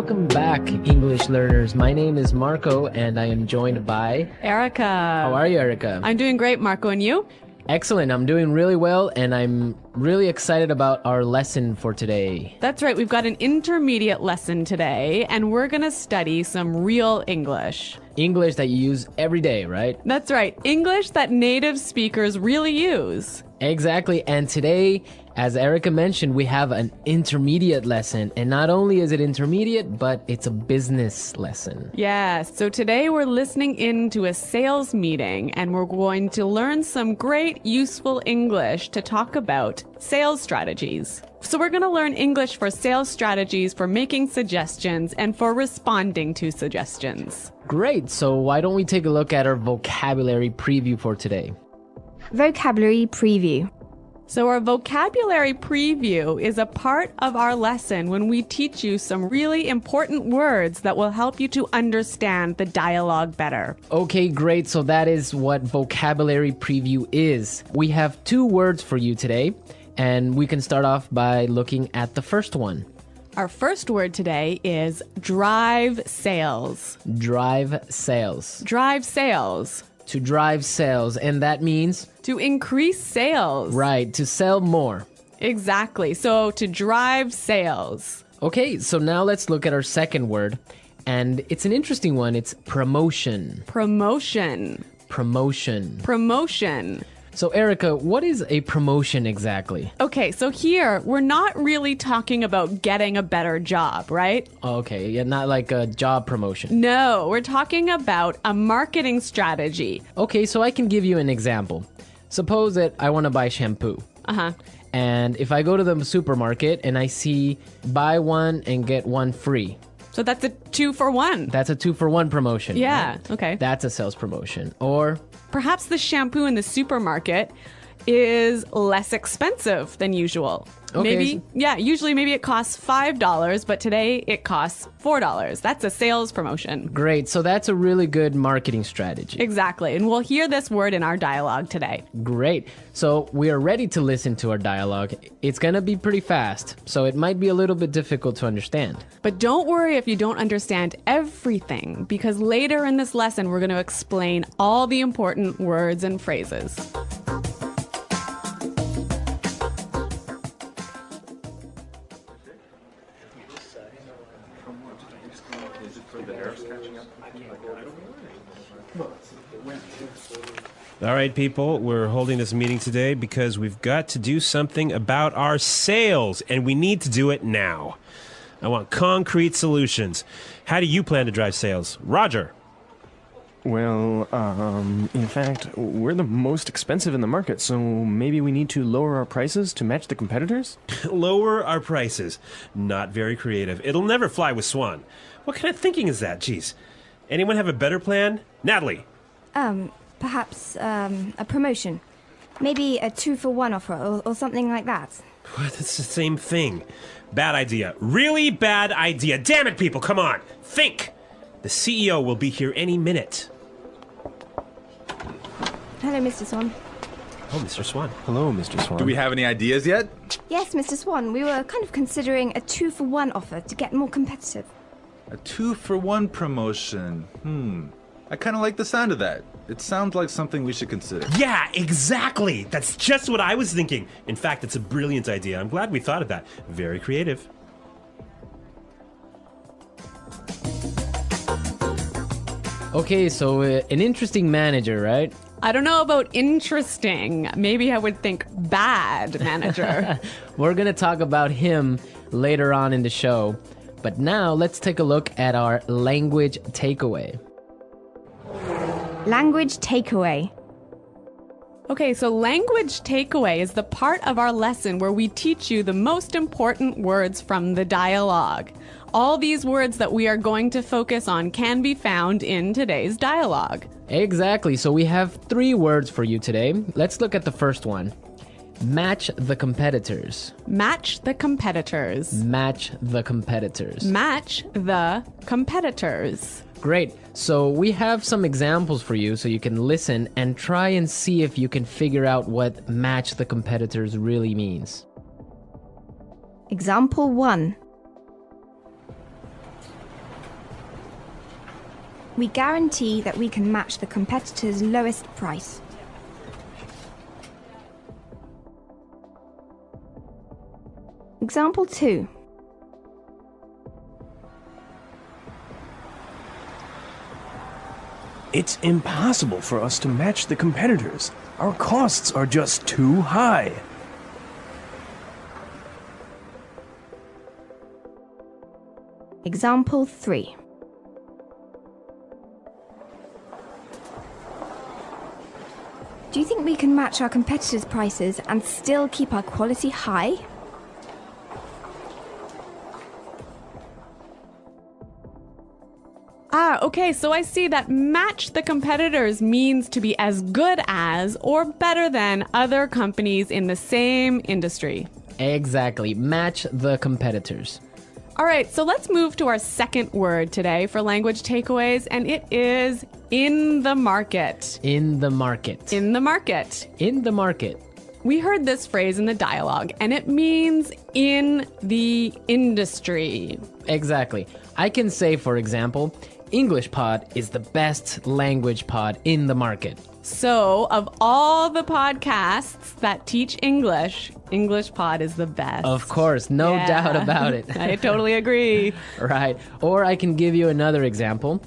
Welcome back, English learners. My name is Marco, and I am joined by Erica. How are you, Erica? I'm doing great, Marco, and you? Excellent. I'm doing really well, and I'm really excited about our lesson for today. That's right. We've got an intermediate lesson today, and we're going to study some real English. English that you use every day, right? That's right. English that native speakers really use. Exactly. And today, as Erica mentioned, we have an intermediate lesson. And not only is it intermediate, but it's a business lesson. Yes. So today we're listening in to a sales meeting, and we're going to learn some great useful English to talk about sales strategies. So we're going to learn English for sales strategies, for making suggestions, and for responding to suggestions. Great. So why don't we take a look at our vocabulary preview for today? Vocabulary preview. So our vocabulary preview is a part of our lesson when we teach you some really important words that will help you to understand the dialogue better. Okay, great. So that is what vocabulary preview is. We have 2 words for you today, and we can start off by looking at the first one. Our first word today is drive sales. Drive sales. Drive sales. To drive sales, and that means? To increase sales. Right, to sell more. Exactly. So to drive sales. Okay, so now let's look at our second word, and it's an interesting one. It's promotion. Promotion. Promotion. Promotion. So Erica, what is a promotion exactly? Okay, so here we're not really talking about getting a better job, right? Okay, yeah, not like a job promotion. No, we're talking about a marketing strategy. Okay, so I can give you an example. Suppose that I want to buy shampoo. Uh-huh. And if I go to the supermarket and I see buy one and get one free. So that's a 2-for-1. That's a 2-for-1 promotion. Yeah, right? okay. That's a sales promotion. Or perhaps the shampoo in the supermarket is less expensive than usual. Okay. Usually maybe it costs $5, but today it costs $4. That's a sales promotion. Great. So that's a really good marketing strategy. Exactly. And we'll hear this word in our dialogue today. Great. So we are ready to listen to our dialogue. It's going to be pretty fast, so it might be a little bit difficult to understand. But don't worry if you don't understand everything, because later in this lesson, we're going to explain all the important words and phrases. All right, people, we're holding this meeting today because we've got to do something about our sales, and we need to do it now. I want concrete solutions. How do you plan to drive sales? Roger. Well, in fact, we're the most expensive in the market, so maybe we need to lower our prices to match the competitors? Lower our prices. Not very creative. It'll never fly with Swan. What kind of thinking is that? Jeez. Anyone have a better plan? Natalie. Perhaps a promotion. Maybe a 2-for-1 offer or something like that. What? It's the same thing. Bad idea. Really bad idea. Damn it, people, come on. Think. The CEO will be here any minute. Hello, Mr. Swan. Oh, Mr. Swan. Hello, Mr. Swan. Do we have any ideas yet? Yes, Mr. Swan. We were kind of considering a 2-for-1 offer to get more competitive. A 2-for-1 promotion. I kind of like the sound of that. It sounds like something we should consider. Yeah, exactly. That's just what I was thinking. In fact, it's a brilliant idea. I'm glad we thought of that. Very creative. Okay, so an interesting manager, right? I don't know about interesting. Maybe I would think bad manager. We're going to talk about him later on in the show. But now let's take a look at our language takeaway. Language takeaway. Okay, so language takeaway is the part of our lesson where we teach you the most important words from the dialogue. All these words that we are going to focus on can be found in today's dialogue. Exactly. So we have 3 words for you today. Let's look at the first one. Match the competitors. Match the competitors. Match the competitors. Match the competitors. Great. So we have some examples for you so you can listen and try and see if you can figure out what match the competitors really means. Example 1. We guarantee that we can match the competitor's lowest price. Example 2. It's impossible for us to match the competitors. Our costs are just too high. Example 3. Do you think we can match our competitors' prices and still keep our quality high? Okay, so I see that match the competitors means to be as good as or better than other companies in the same industry. Exactly. Match the competitors. All right, so let's move to our second word today for language takeaways, and it is in the market. In the market. In the market. In the market. We heard this phrase in the dialogue, and it means in the industry. Exactly. I can say, for example, English Pod is the best language pod in the market. So, of all the podcasts that teach English, English Pod is the best. Of course, no Yeah. doubt about it. I totally agree. Right. Or I can give you another example.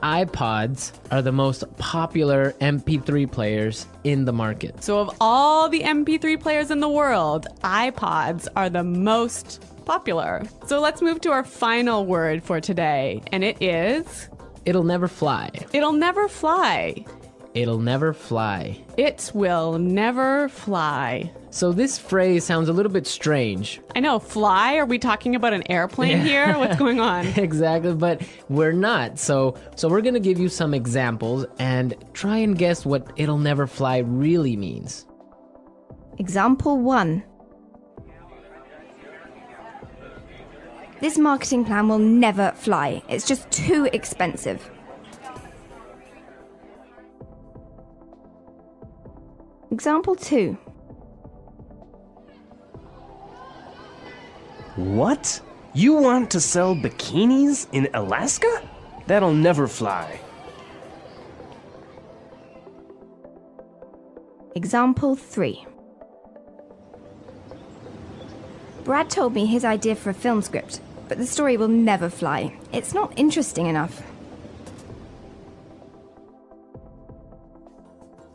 iPods are the most popular MP3 players in the market. So, of all the MP3 players in the world, iPods are the most popular. So, let's move to our final word for today, and it is It'll never fly. it'll never fly. It'll never fly. It will never fly. So this phrase sounds a little bit strange. I know, fly? Are we talking about an airplane here? What's going on? Exactly, but we're not. So we're going to give you some examples and try and guess what it'll never fly really means. Example 1. This marketing plan will never fly. It's just too expensive. Example 2. What? You want to sell bikinis in Alaska? That'll never fly. Example 3. Brad told me his idea for a film script, but the story will never fly. It's not interesting enough.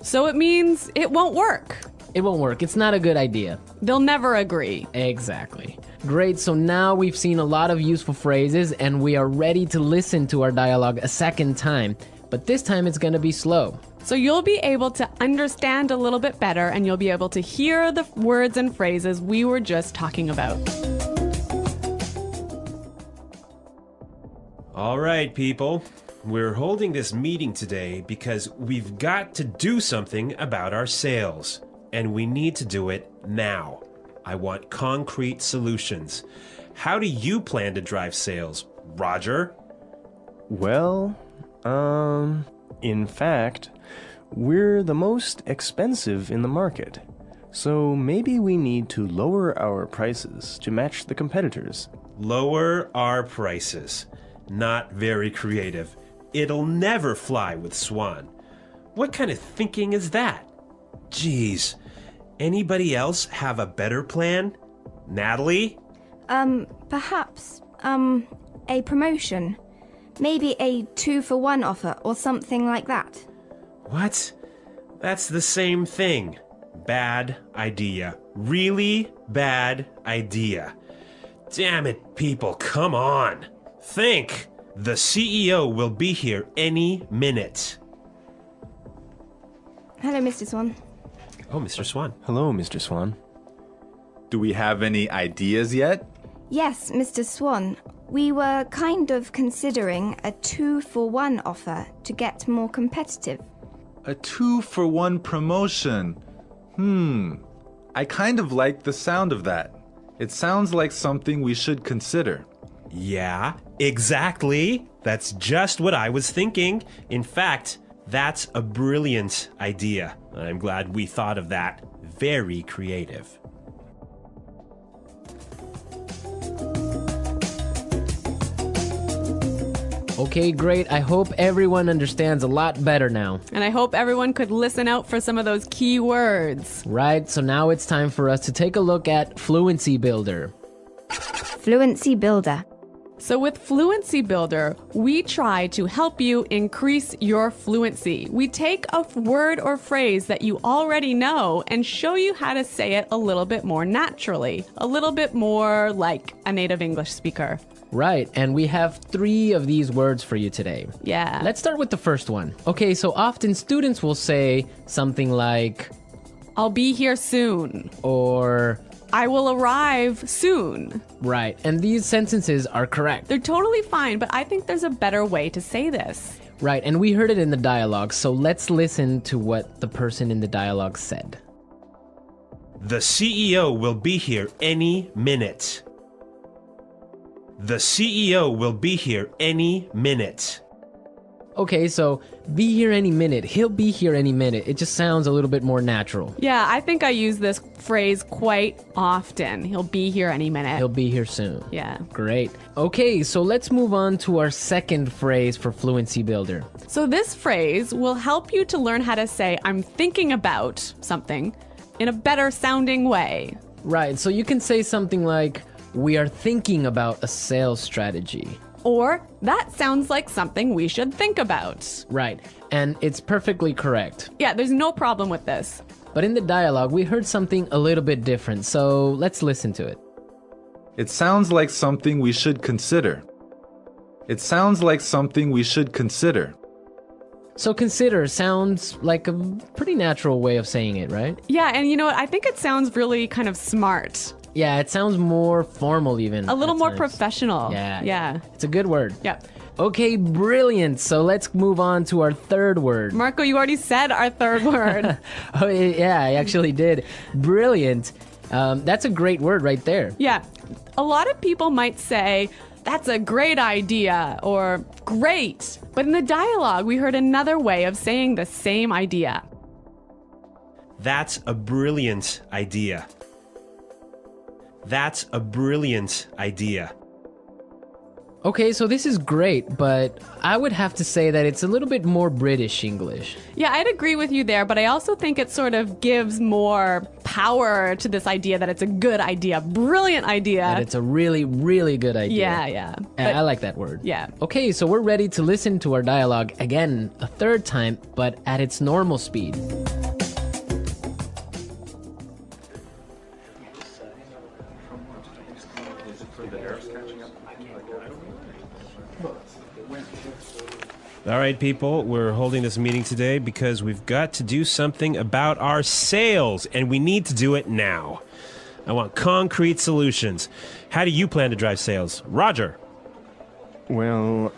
So it means it won't work. It won't work. It's not a good idea. They'll never agree. Exactly. Great, so now we've seen a lot of useful phrases and we are ready to listen to our dialogue a second time. But this time it's going to be slow. So you'll be able to understand a little bit better and you'll be able to hear the words and phrases we were just talking about. All right, people. We're holding this meeting today because we've got to do something about our sales. And we need to do it now. I want concrete solutions. How do you plan to drive sales, Roger? Well, in fact, we're the most expensive in the market. So maybe we need to lower our prices to match the competitors. Lower our prices. Not very creative. It'll never fly with Swan. What kind of thinking is that? Geez. Anybody else have a better plan? Natalie? Perhaps, a promotion. Maybe a 2-for-1 offer or something like that. What? That's the same thing. Bad idea. Really bad idea. Damn it, people, come on. Think. The CEO will be here any minute. Hello, Mr. Swan. Oh, Mr. Swan. Hello, Mr. Swan. Do we have any ideas yet? Yes, Mr. Swan. We were kind of considering a 2-for-1 offer to get more competitive. A 2-for-1 promotion. I kind of like the sound of that. It sounds like something we should consider. Yeah, exactly. That's just what I was thinking. In fact, that's a brilliant idea. I'm glad we thought of that. Very creative. Okay, great. I hope everyone understands a lot better now. And I hope everyone could listen out for some of those key words. Right, so now it's time for us to take a look at Fluency Builder. Fluency Builder. So with Fluency Builder, we try to help you increase your fluency. We take a word or phrase that you already know and show you how to say it a little bit more naturally, a little bit more like a native English speaker. Right, and we have 3 of these words for you today. Yeah. Let's start with the first one. Okay, so often students will say something like, I'll be here soon. or, I will arrive soon. right, and these sentences are correct. They're totally fine, but I think there's a better way to say this. Right, and we heard it in the dialogue, so let's listen to what the person in the dialogue said. The CEO will be here any minute. The CEO will be here any minute. Okay, so be here any minute. He'll be here any minute. It just sounds a little bit more natural. Yeah, I think I use this phrase quite often. He'll be here any minute. He'll be here soon. Yeah. Great. Okay, so let's move on to our second phrase for Fluency Builder. So this phrase will help you to learn how to say I'm thinking about something in a better sounding way. Right, so you can say something like, we are thinking about a sales strategy. Or that sounds like something we should think about. Right, and it's perfectly correct. Yeah, there's no problem with this. But in the dialogue, we heard something a little bit different, so let's listen to it. It sounds like something we should consider. It sounds like something we should consider. So consider sounds like a pretty natural way of saying it, right? Yeah, and you know what? I think it sounds really kind of smart. Yeah, it sounds more formal even. A little at more times. professional. Yeah. Yeah. It's a good word. Yeah. Okay, brilliant. So let's move on to our third word. Marco, you already said our third word. Oh, yeah, I actually did. Brilliant. That's a great word right there. Yeah. A lot of people might say, that's a great idea, or great. But in the dialogue, we heard another way of saying the same idea. That's a brilliant idea. That's a brilliant idea. Okay, so this is great, but I would have to say that it's a little bit more British English. Yeah, I'd agree with you there, but I also think it sort of gives more power to this idea that it's a good idea, brilliant idea. That it's a really, really good idea. Yeah. And But- I like that word. Yeah. Okay, so we're ready to listen to our dialogue again a third time, but at its normal speed. All right, people, we're holding this meeting today because we've got to do something about our sales, and we need to do it now. I want concrete solutions. How do you plan to drive sales? Roger. Well,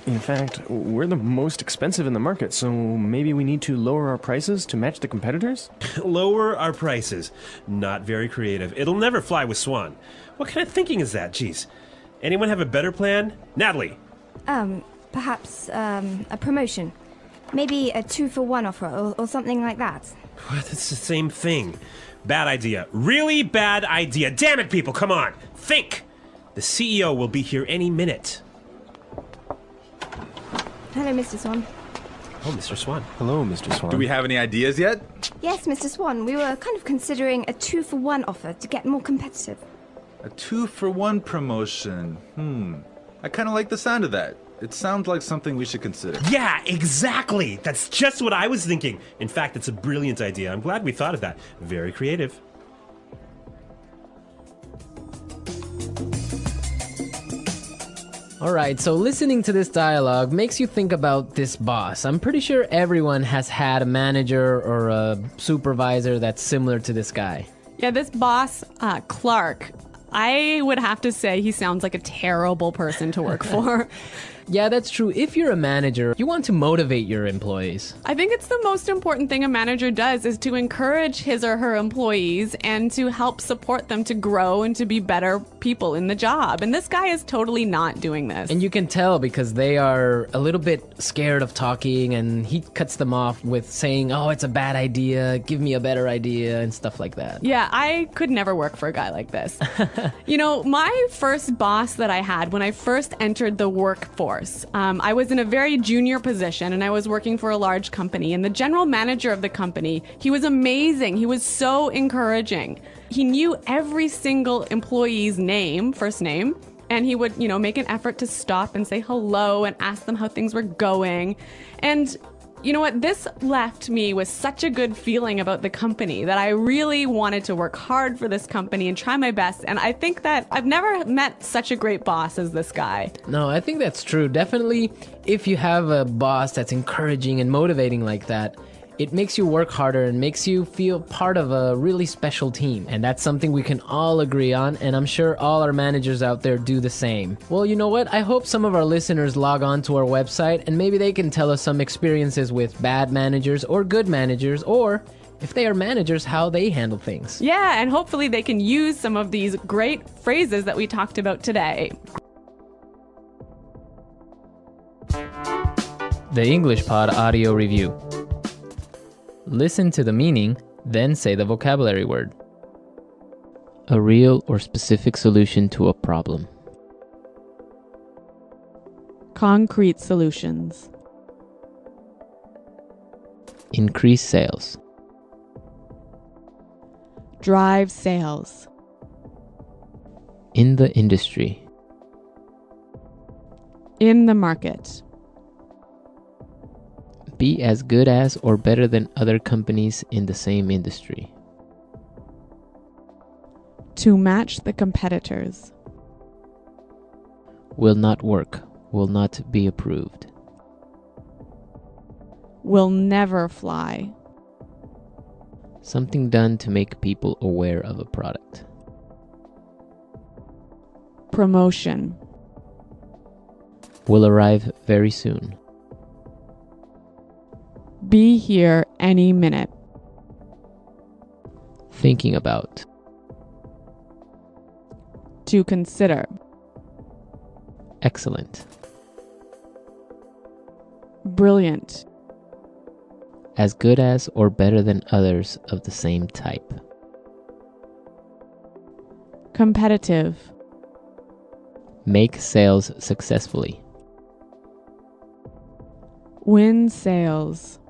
in fact, we're the most expensive in the market, so maybe we need to lower our prices to match the competitors? Lower our prices. Not very creative. It'll never fly with Swan. What kind of thinking is that? Jeez. Anyone have a better plan? Natalie. Perhaps a promotion. Maybe a 2-for-1 offer or something like that. What? It's the same thing. Bad idea. Really bad idea. Damn it, people, come on. Think. The CEO will be here any minute. Hello, Mr. Swan. Oh, Mr. Swan. Hello, Mr. Swan. Do we have any ideas yet? Yes, Mr. Swan, we were kind of considering a 2-for-1 offer to get more competitive. A 2-for-1 promotion. I kind of like the sound of that. It sounds like something we should consider. Yeah, exactly. That's just what I was thinking. In fact, it's a brilliant idea. I'm glad we thought of that. Very creative. All right, so listening to this dialogue makes you think about this boss. I'm pretty sure everyone has had a manager or a supervisor that's similar to this guy. Yeah, this boss, Clark, I would have to say he sounds like a terrible person to work for. Yeah, that's true. If you're a manager, you want to motivate your employees. I think it's the most important thing a manager does is to encourage his or her employees and to help support them to grow and to be better people in the job. And this guy is totally not doing this. And you can tell because they are a little bit scared of talking, and he cuts them off with saying, oh, it's a bad idea, give me a better idea, and stuff like that. Yeah, I could never work for a guy like this. You know, my first boss that I had when I first entered the workforce, course. I was in a very junior position and I was working for a large company, and the general manager of the company, he was amazing. He was so encouraging. He knew every single employee's name, first name, and he would, make an effort to stop and say hello and ask them how things were going. And you know what? This left me with such a good feeling about the company that I really wanted to work hard for this company and try my best. And I think that I've never met such a great boss as this guy. No, I think that's true. Definitely, if you have a boss that's encouraging and motivating like that, it makes you work harder and makes you feel part of a really special team. And that's something we can all agree on, and I'm sure all our managers out there do the same. Well, you know what? I hope some of our listeners log on to our website and maybe they can tell us some experiences with bad managers or good managers, or if they are managers, how they handle things. Yeah, and hopefully they can use some of these great phrases that we talked about today. The English Pod Audio Review. Listen to the meaning, then say the vocabulary word. A real or specific solution to a problem. Concrete solutions. Increase sales. Drive sales. In the industry. In the market. Be as good as or better than other companies in the same industry. To match the competitors. Will not work. Will not be approved. Will never fly. Something done to make people aware of a product. Promotion. Will arrive very soon. Be here any minute. Thinking about. To consider. Excellent. Brilliant. As good as or better than others of the same type. Competitive. Make sales successfully. Win sales.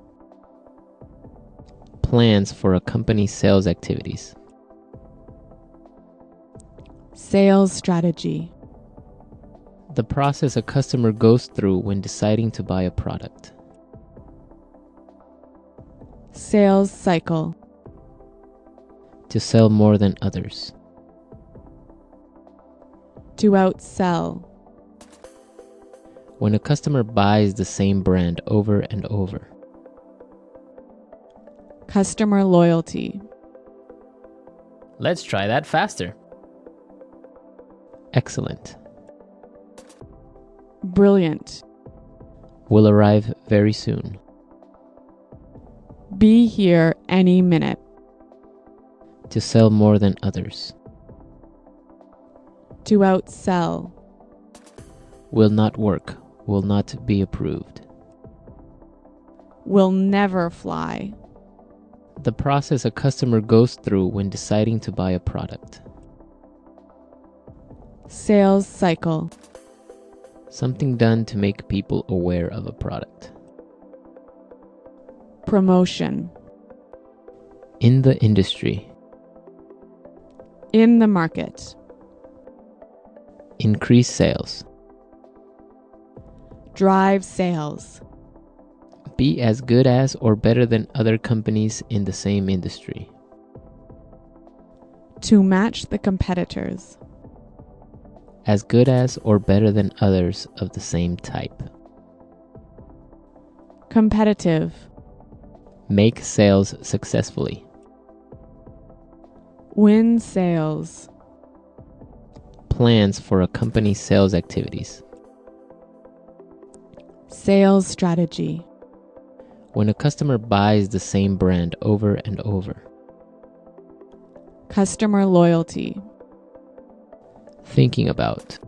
Plans for a company's sales activities. Sales strategy. The process a customer goes through when deciding to buy a product. Sales cycle. To sell more than others. To outsell. When a customer buys the same brand over and over. Customer loyalty. Let's try that faster. Excellent. Brilliant. Will arrive very soon. Be here any minute. To sell more than others. To outsell. Will not work. Will not be approved. Will never fly. The process a customer goes through when deciding to buy a product. Sales cycle. Something done to make people aware of a product. Promotion. In the industry. In the market. Increase sales. Drive sales. Be as good as or better than other companies in the same industry. To match the competitors. As good as or better than others of the same type. Competitive. Make sales successfully. Win sales. Plans for a company's sales activities. Sales strategy. When a customer buys the same brand over and over. Customer loyalty. Thinking about.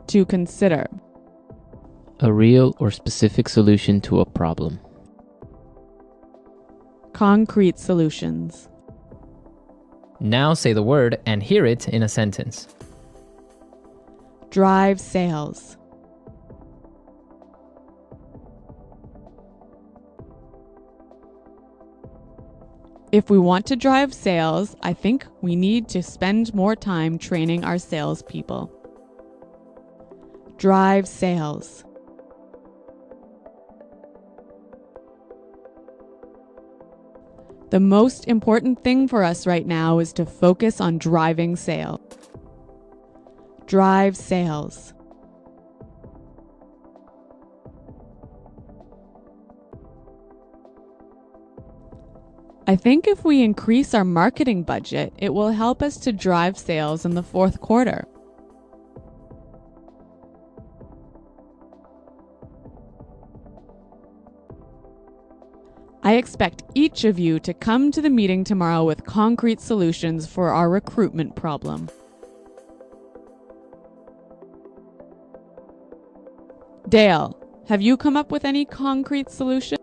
To consider. A real or specific solution to a problem. Concrete solutions. Now say the word and hear it in a sentence. Drive sales. If we want to drive sales, I think we need to spend more time training our salespeople. Drive sales. The most important thing for us right now is to focus on driving sales. Drive sales. I think if we increase our marketing budget, it will help us to drive sales in the fourth quarter. I expect each of you to come to the meeting tomorrow with concrete solutions for our recruitment problem. Dale, have you come up with any concrete solution?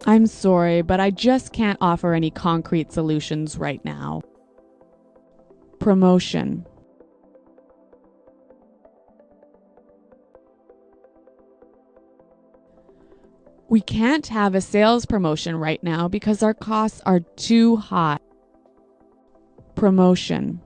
I'm sorry, but I just can't offer any concrete solutions right now. Promotion. We can't have a sales promotion right now because our costs are too high. Promotion.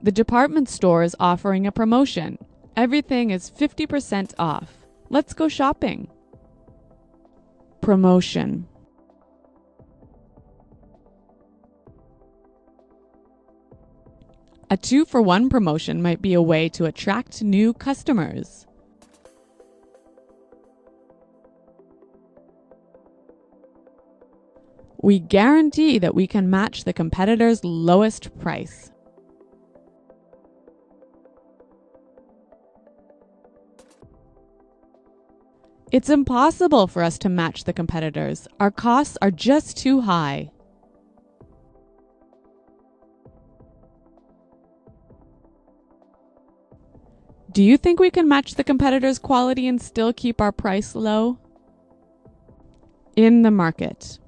The department store is offering a promotion. Everything is 50% off. Let's go shopping. Promotion. A 2-for-1 promotion might be a way to attract new customers. We guarantee that we can match the competitor's lowest price. It's impossible for us to match the competitors. Our costs are just too high. Do you think we can match the competitors' quality and still keep our price low? In the market.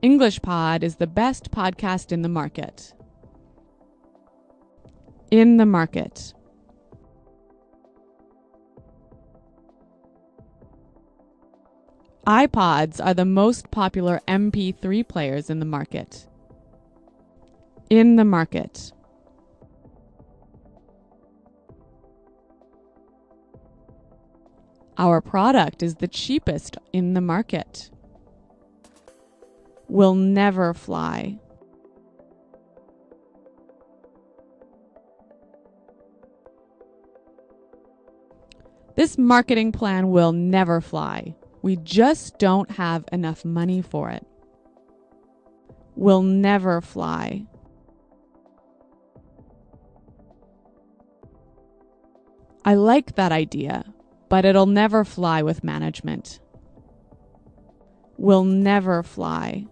English Pod is the best podcast in the market. In the market. iPods are the most popular MP3 players in the market. In the market. Our product is the cheapest in the market. Will never fly. This marketing plan will never fly. We just don't have enough money for it. Will never fly. I like that idea, but it'll never fly with management. Will never fly.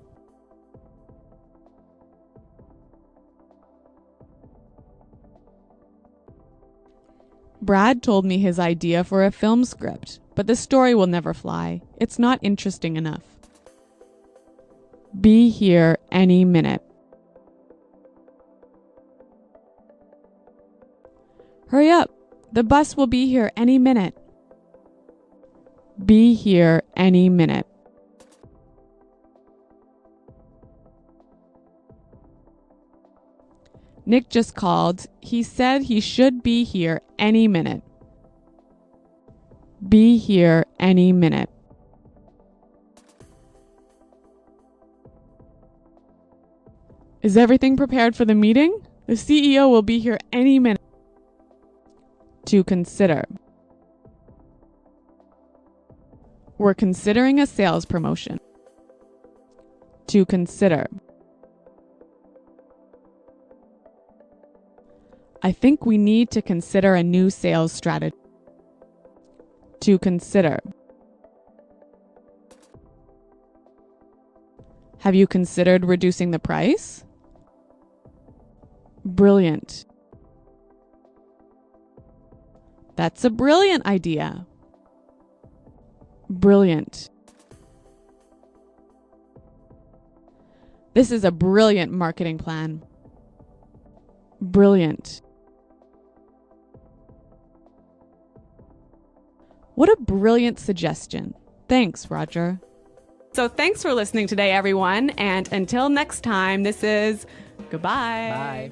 Brad told me his idea for a film script, but the story will never fly. It's not interesting enough. Be here any minute. Hurry up! The bus will be here any minute. Be here any minute. Nick just called. He said he should be here any minute. Be here any minute. Is everything prepared for the meeting? The CEO will be here any minute. To consider. We're considering a sales promotion. To consider. I think we need to consider a new sales strategy. To consider. Have you considered reducing the price? Brilliant. That's a brilliant idea. Brilliant. This is a brilliant marketing plan. Brilliant. What a brilliant suggestion. Thanks, Roger. So thanks for listening today, everyone. And until next time, this is goodbye. Bye.